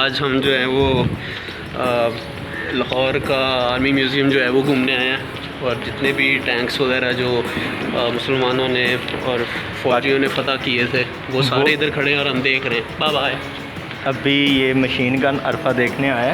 आज हम जो है वो लाहौर का आर्मी म्यूज़ियम जो है वो घूमने आए हैं और जितने भी टैंक्स वगैरह जो मुसलमानों ने और फौजियों ने फतह किए थे वो सारे इधर खड़े हैं और हम देख रहे हैं। Bye bye. अभी ये मशीन गन अरफा देखने आया।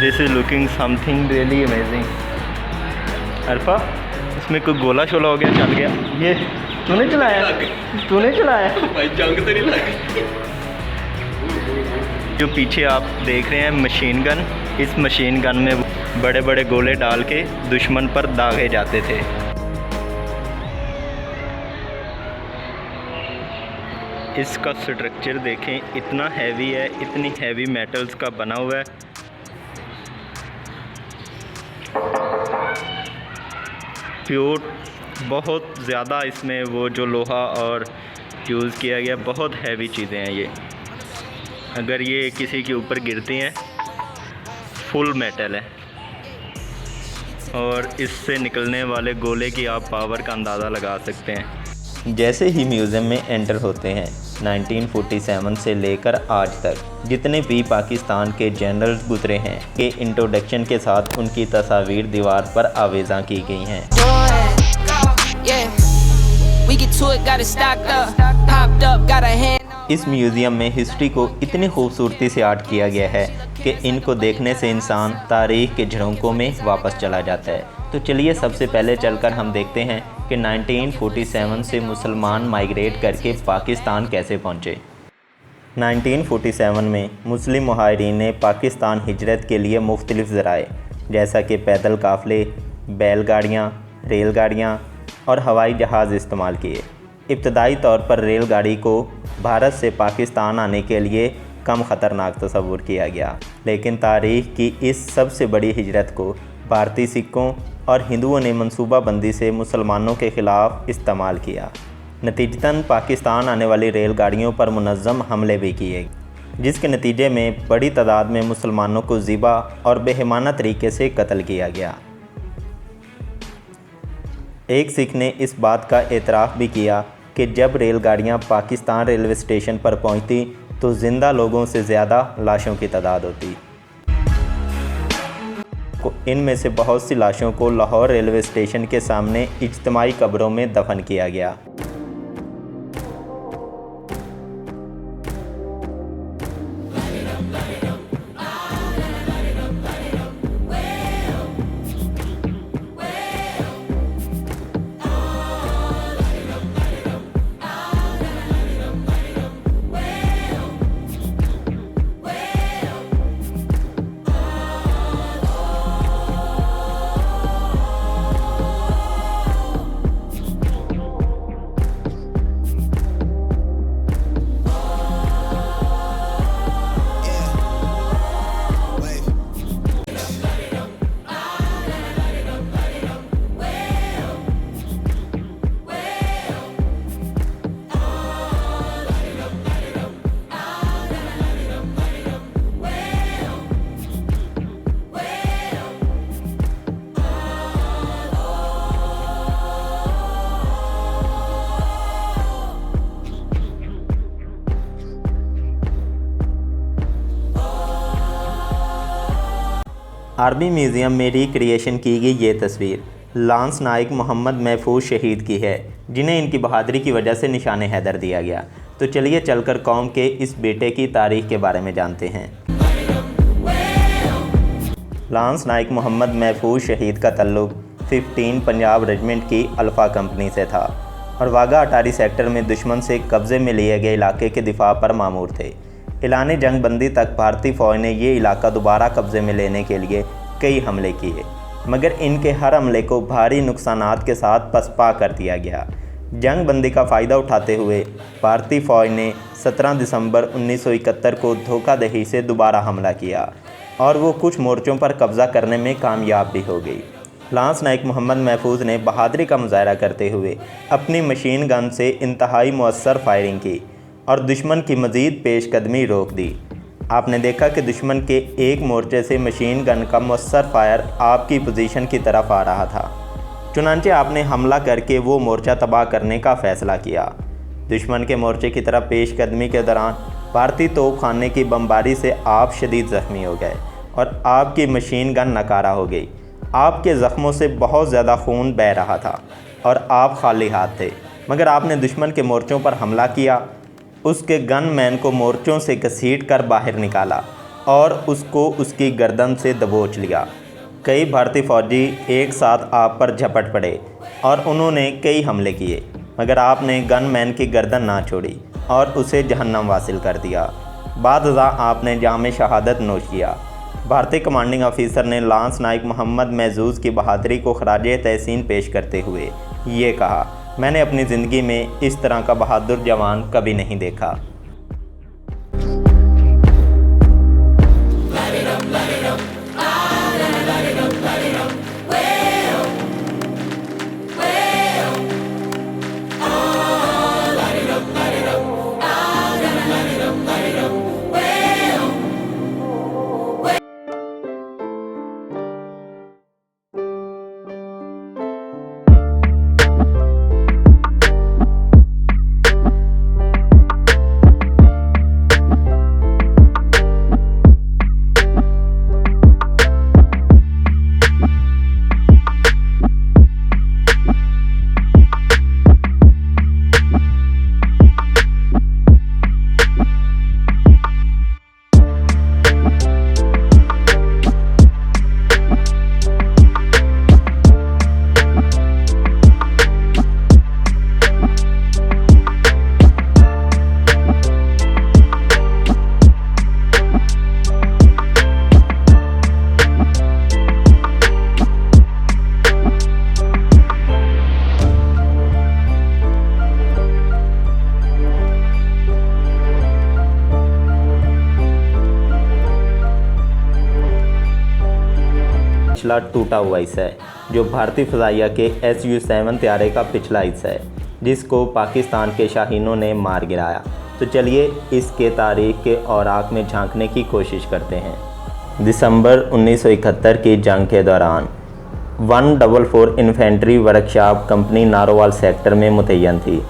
This is looking something really amazing. Arfa, इसमें कोई गोला शोला हो गया, चल गया? ये तूने चलाया? तूने चलाया? भाई जंग तो नहीं लगी। जो पीछे आप देख रहे हैं मशीन गन, इस मशीन गन में बड़े बड़े गोले डाल के दुश्मन पर दागे जाते थे। इसका स्ट्रक्चर देखें, इतना हैवी है, इतनी हैवी मेटल्स का बना हुआ है। प्योर बहुत ज़्यादा इसमें वो जो लोहा और यूज़ किया गया, बहुत हैवी चीज़ें हैं ये। अगर ये किसी के ऊपर गिरती हैं, फुल मेटल है और इससे निकलने वाले गोले की आप पावर का अंदाज़ा लगा सकते हैं। जैसे ही म्यूज़ियम में एंटर होते हैं, 1947 से लेकर आज तक जितने भी पाकिस्तान के जनरल्स गुजरे हैं के इंट्रोडक्शन के साथ उनकी तस्वीर दीवार पर आवेज़ा की गई हैं। इस म्यूज़ियम में हिस्ट्री को इतनी खूबसूरती से आर्ट किया गया है कि इनको देखने से इंसान तारीख़ के झरोकों में वापस चला जाता है। तो चलिए सबसे पहले चलकर हम देखते हैं कि 1947 से मुसलमान माइग्रेट करके पाकिस्तान कैसे पहुँचे। 1947 में मुस्लिम मुहाजिरीन ने पाकिस्तान हिजरत के लिए मुख्तलिफ़ ज़राए जैसा कि पैदल काफ़िले, बैलगाड़ियाँ, रेलगाड़ियाँ और हवाई जहाज़ इस्तेमाल किए। इब्तदाई तौर पर रेलगाड़ी को भारत से पाकिस्तान आने के लिए कम ख़तरनाक तस्वुर किया गया, लेकिन तारीख़ की इस सबसे बड़ी हिजरत को भारतीय सिखों और हिंदुओं ने मंसूबाबंदी से मुसलमानों के ख़िलाफ़ इस्तेमाल किया। नतीजतन पाकिस्तान आने वाली रेलगाड़ियों पर मुनज़्ज़म हमले भी किए, जिसके नतीजे में बड़ी तादाद में मुसलमानों को ज़िबा और बेईमाना तरीके से कत्ल किया गया। एक सिख ने इस बात का एतराफ़ भी किया कि जब रेलगाड़ियां पाकिस्तान रेलवे स्टेशन पर पहुंचती तो ज़िंदा लोगों से ज़्यादा लाशों की तादाद होती। इनमें से बहुत सी लाशों को लाहौर रेलवे स्टेशन के सामने इज्तिमाई कब्रों में दफन किया गया। आर्मी म्यूज़ियम में रिक्रिएशन की गई ये तस्वीर लांस नाइक मोहम्मद महफूज शहीद की है, जिन्हें इनकी बहादुरी की वजह से निशान हैदर दिया गया। तो चलिए चलकर कौम के इस बेटे की तारीख़ के बारे में जानते हैं। लांस नाइक मोहम्मद महफूज शहीद का तल्लुक़ 15 पंजाब रेजिमेंट की अल्फ़ा कंपनी से था और वाघा अटारी सेक्टर में दुश्मन से कब्ज़े में लिए गए इलाके के दिफा पर मामूर थे। ऐलान जंग बंदी तक भारतीय फ़ौज ने ये इलाका दोबारा कब्ज़े में लेने के लिए कई हमले किए, मगर इनके हर हमले को भारी नुकसानात के साथ पसपा कर दिया गया। जंग बंदी का फ़ायदा उठाते हुए भारतीय फ़ौज ने 17 दिसंबर 1971 को धोखाधड़ी से दोबारा हमला किया और वो कुछ मोर्चों पर कब्ज़ा करने में कामयाब भी हो गई। लांस नाइक मोहम्मद महफूज ने बहादुरी का मुजाहरा करते हुए अपनी मशीन गन से इंतहाई मुअस्सर फायरिंग की और दुश्मन की मज़ीद पेशकदमी रोक दी। आपने देखा कि दुश्मन के एक मोर्चे से मशीन गन का मुअस्सर फायर आपकी पोजीशन की तरफ आ रहा था। चुनांचे आपने हमला करके वो मोर्चा तबाह करने का फ़ैसला किया। दुश्मन के मोर्चे की तरफ पेशकदमी के दौरान भारतीय तोपखाने की बमबारी से आप शदीद ज़ख्मी हो गए और आपकी मशीन गन नाकारा हो गई। आपके ज़ख्मों से बहुत ज़्यादा खून बह रहा था और आप खाली हाथ थे, मगर आपने दुश्मन के मोर्चों पर हमला किया, उसके गनमैन को मोर्चों से घसीट कर बाहर निकाला और उसको उसकी गर्दन से दबोच लिया। कई भारतीय फौजी एक साथ आप पर झपट पड़े और उन्होंने कई हमले किए, मगर आपने गनमैन की गर्दन ना छोड़ी और उसे जहन्नम वासिल कर दिया। बादशाह आपने जाम शहादत नोश किया। भारतीय कमांडिंग ऑफिसर ने लांस नाइक मोहम्मद महजूज़ की बहादुरी को खराजे तहसीन पेश करते हुए ये कहा, मैंने अपनी ज़िंदगी में इस तरह का बहादुर जवान कभी नहीं देखा। पिछला टूटा हुआ हिस्सा है, जो भारतीय फ़ज़ाइया के SU-7 तैयारे का पिछला हिस्सा है, जिसको पाकिस्तान के शाहीनों ने मार गिराया। तो चलिए इसके तारीख़ के औराक में झांकने की कोशिश करते हैं। दिसंबर 1971 की जंग के दौरान 144 infantry workshop company Narowal sector में मुतय्यन थी।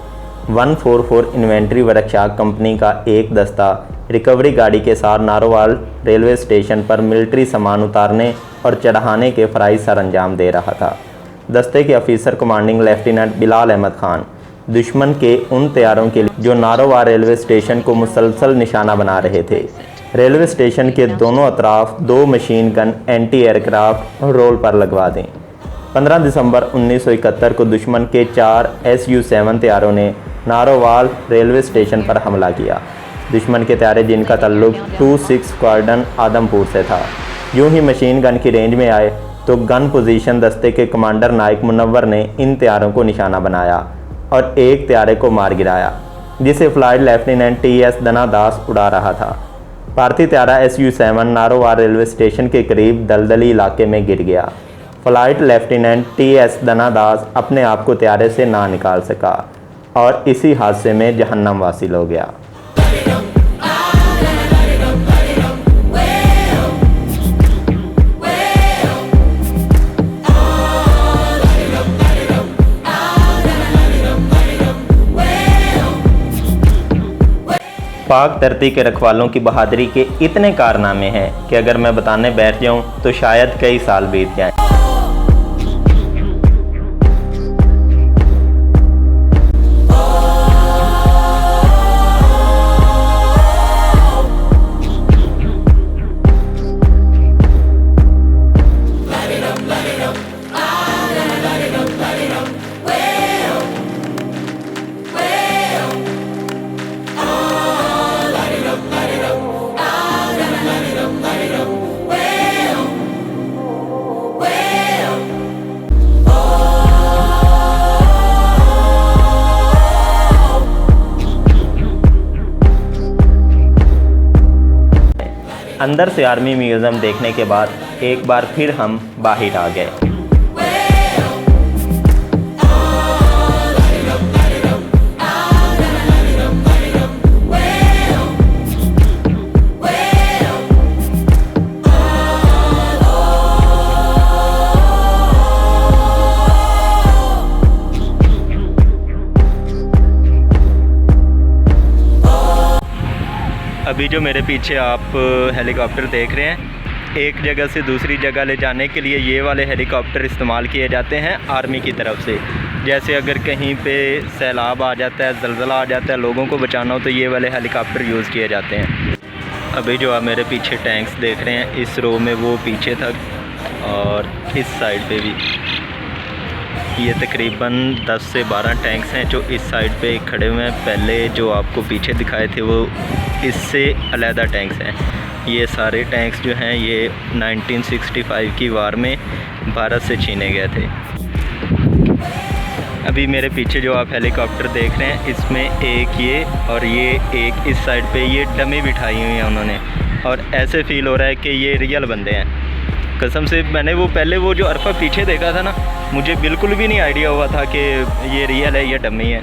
144 इन्फेंट्री वर्कशॉप कंपनी का एक दस्ता रिकवरी गाड़ी के साथ नारोवाल रेलवे स्टेशन पर मिलिट्री सामान उतारने और चढ़ाने के फ़राइज़ सरअंजाम दे रहा था। दस्ते के officer commanding lieutenant Bilal Ahmad Khan दुश्मन के उन तैयारों के लिए जो नारोवाल रेलवे स्टेशन को मुसलसल निशाना बना रहे थे। रेलवे स्टेशन के दोनों अतराफ 2 machine gun anti aircraft role पर लगवा दें। 15 दिसंबर 1971 को दुश्मन के 4 SU-7 तैयारों ने नारोवाल रेलवे स्टेशन पर हमला किया। दुश्मन के तैयारे जिनका ताल्लुक 26 स्क्वाड्रन आदमपुर से था, यूं ही मशीन गन की रेंज में आए तो गन पोजीशन दस्ते के कमांडर नाइक मुनव्वर ने इन तैयारों को निशाना बनाया और एक तैयारे को मार गिराया, जिसे फ्लाइट लेफ्टिनेंट TS धनादास उड़ा रहा था। भारतीय तैयारा SU-7 नारोवाल रेलवे स्टेशन के करीब दलदली इलाके में गिर गया। फ्लाइट लेफ्टिनेंट TS धनादास अपने आप को तैयारे से ना निकाल सका और इसी हादसे में जहन्नम वासिल हो गया। पाक धरती के रखवालों की बहादुरी के इतने कारनामे हैं कि अगर मैं बताने बैठ जाऊं तो शायद कई साल बीत जाएं। अंदर से आर्मी म्यूज़ियम देखने के बाद एक बार फिर हम बाहर आ गए। अभी जो मेरे पीछे आप हेलीकॉप्टर देख रहे हैं, एक जगह से दूसरी जगह ले जाने के लिए ये वाले हेलीकॉप्टर इस्तेमाल किए जाते हैं आर्मी की तरफ से। जैसे अगर कहीं पे सैलाब आ जाता है, ज़लज़ला आ जाता है, लोगों को बचाना हो तो ये वाले हेलीकॉप्टर यूज़ किए जाते हैं। अभी जो आप मेरे पीछे टैंक्स देख रहे हैं, इस रो में वो पीछे तक और इस साइड पे भी, ये तकरीबन 10 से 12 टैंक्स हैं जो इस साइड पे खड़े हुए हैं। पहले जो आपको पीछे दिखाए थे वो इससे अलहदा टैंक्स हैं। ये सारे टैंक्स जो हैं ये 1965 की वार में भारत से छीने गए थे। अभी मेरे पीछे जो आप हेलीकॉप्टर देख रहे हैं, इसमें एक ये और ये एक इस साइड पे ये डमी बिठाई हुई हैं उन्होंने, और ऐसे फ़ील हो रहा है कि ये रियल बंदे हैं। कसम से मैंने वो पहले वो जो अरफा पीछे देखा था ना, मुझे बिल्कुल भी नहीं आइडिया हुआ था कि ये रियल है, ये डमी है।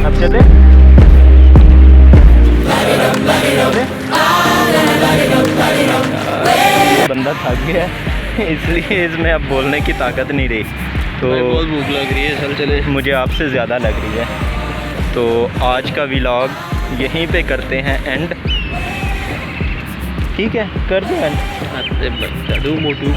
अब चले बंदा थक गया इसलिए इसमें अब बोलने की ताकत नहीं रही, तो बहुत भूख लग रही है, चल चले। मुझे आपसे ज़्यादा लग रही है। तो आज का व्लॉग यहीं पे करते हैं एंड। ठीक है, कर दो एंड। मोटू